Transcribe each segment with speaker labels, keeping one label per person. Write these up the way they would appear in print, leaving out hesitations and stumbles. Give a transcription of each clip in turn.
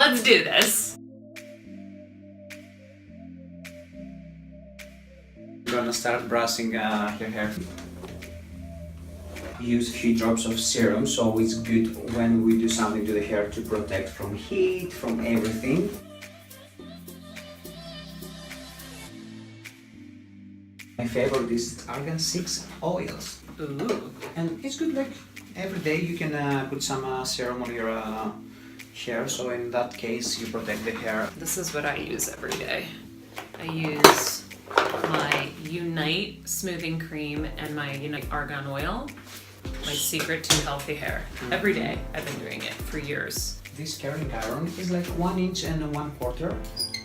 Speaker 1: Let's do this.
Speaker 2: I'm gonna start brushing your hair. Use a few drops of serum, so it's good when we do something to the hair to protect from heat, from everything. My favorite is Argan 6 oils.
Speaker 1: Ooh.
Speaker 2: And it's good, like every day you can put some serum on your hair, so in that case you protect the hair.
Speaker 1: This is what I use every day. I use my Unite smoothing cream and my Unite argan oil. My secret to healthy hair. Every day. I've been doing it for years.
Speaker 2: This curling iron is like 1 inch and 1/4.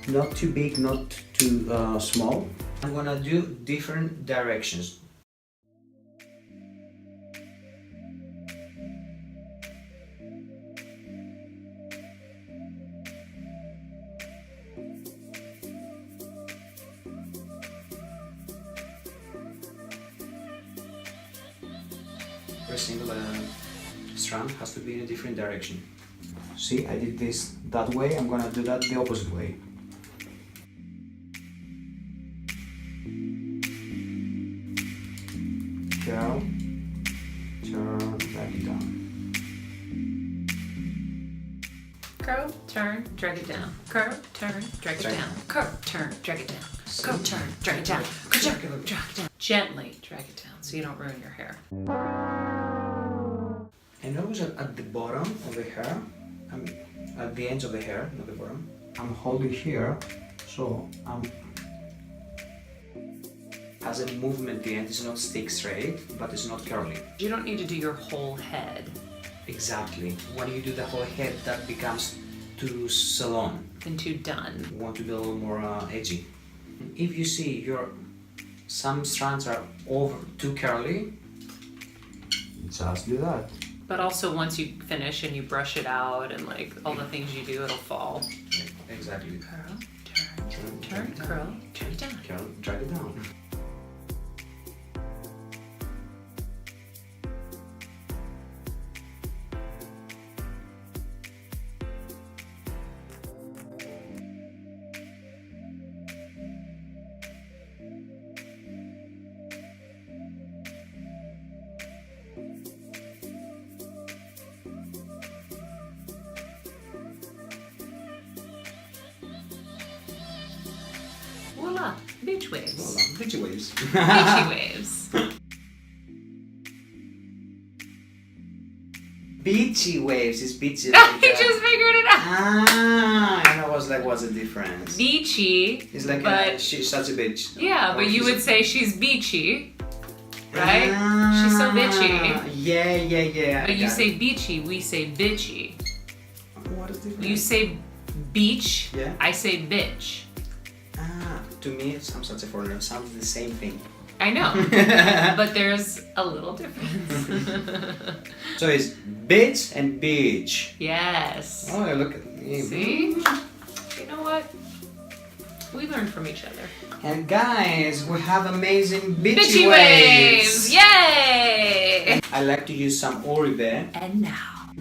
Speaker 2: Not too big, not too small. I'm gonna do different directions. Every single strand has to be in a different direction. See, I did this that way, I'm gonna do that the opposite way. Curl, turn, drag it down.
Speaker 1: Curl, turn, drag it down. Curl, turn, drag it down. Curl, turn, drag it down. Curl, turn, drag it down. Curl, turn, drag it down. Gently drag it down so you don't ruin your hair.
Speaker 2: And always at the bottom of the hair, at the ends of the hair, not the bottom, I'm holding here, so as a movement, the end is not stick straight, but it's not curly.
Speaker 1: You don't need to do your whole head.
Speaker 2: Exactly. When you do the whole head, that becomes too salon.
Speaker 1: And too done.
Speaker 2: You want to be a little more edgy. If you see some strands are too curly, just do that.
Speaker 1: But also once you finish and you brush it out and like all the things you do, it'll fall.
Speaker 2: Exactly.
Speaker 1: Curl, turn, curl, drag it down.
Speaker 2: Curl, drag it down.
Speaker 1: Voila, beach waves.
Speaker 2: Voila, beachy waves.
Speaker 1: Beachy waves.
Speaker 2: Beachy waves is beachy.
Speaker 1: He just figured it out.
Speaker 2: And I was like, what's the difference?
Speaker 1: Beachy.
Speaker 2: It's like
Speaker 1: but
Speaker 2: she's such a bitch.
Speaker 1: yeah, but you would say she's beachy, right? She's so bitchy.
Speaker 2: Yeah.
Speaker 1: But you say beachy, we say bitchy.
Speaker 2: What is different?
Speaker 1: You say beach,
Speaker 2: Yeah.
Speaker 1: I say bitch.
Speaker 2: To me, some such a foreigner sounds the same thing.
Speaker 1: I know, but there's a little difference.
Speaker 2: So it's bitch and beach.
Speaker 1: Yes.
Speaker 2: Oh, look at me.
Speaker 1: See? You know what? We learn from each other.
Speaker 2: And guys, we have amazing bitchy
Speaker 1: Bitchy waves! Yay!
Speaker 2: I like to use some Oribe.
Speaker 1: And now.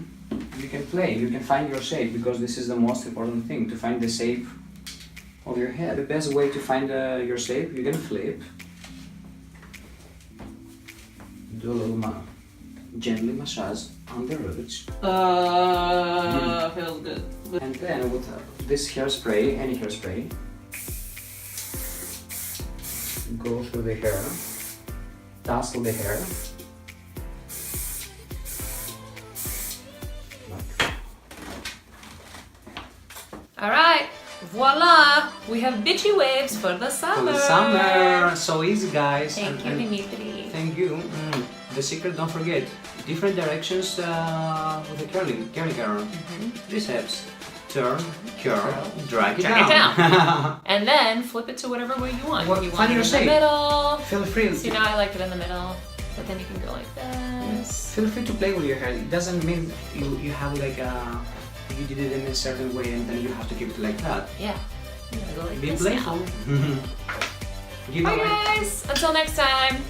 Speaker 2: You can play, you can find your shape, because this is the most important thing, to find the shape of your head. The best way to find your shape, you can flip. Do a little gently massage on the roots.
Speaker 1: Feels good.
Speaker 2: And then with this hairspray, any hairspray, go through the hair, tassel the hair.
Speaker 1: Alright, voila! We have bitchy waves for the summer.
Speaker 2: For the summer, so easy, guys.
Speaker 1: Thank you, Dimitris.
Speaker 2: Thank you. The secret, don't forget, different directions with the curling iron. Triceps, turn, curl, drag it
Speaker 1: down. And then flip it to whatever way you want.
Speaker 2: What-
Speaker 1: You
Speaker 2: find
Speaker 1: want it
Speaker 2: your
Speaker 1: in
Speaker 2: shape.
Speaker 1: the middle.
Speaker 2: Feel free.
Speaker 1: So, you know, I like it in the middle, but then you can go like this.
Speaker 2: Feel free to play with your hair. It doesn't mean you have like you did it in a certain way and then you have to keep it like that.
Speaker 1: Yeah. I'm gonna go like
Speaker 2: Be
Speaker 1: this
Speaker 2: playful.
Speaker 1: now. Bye guys! Until next time!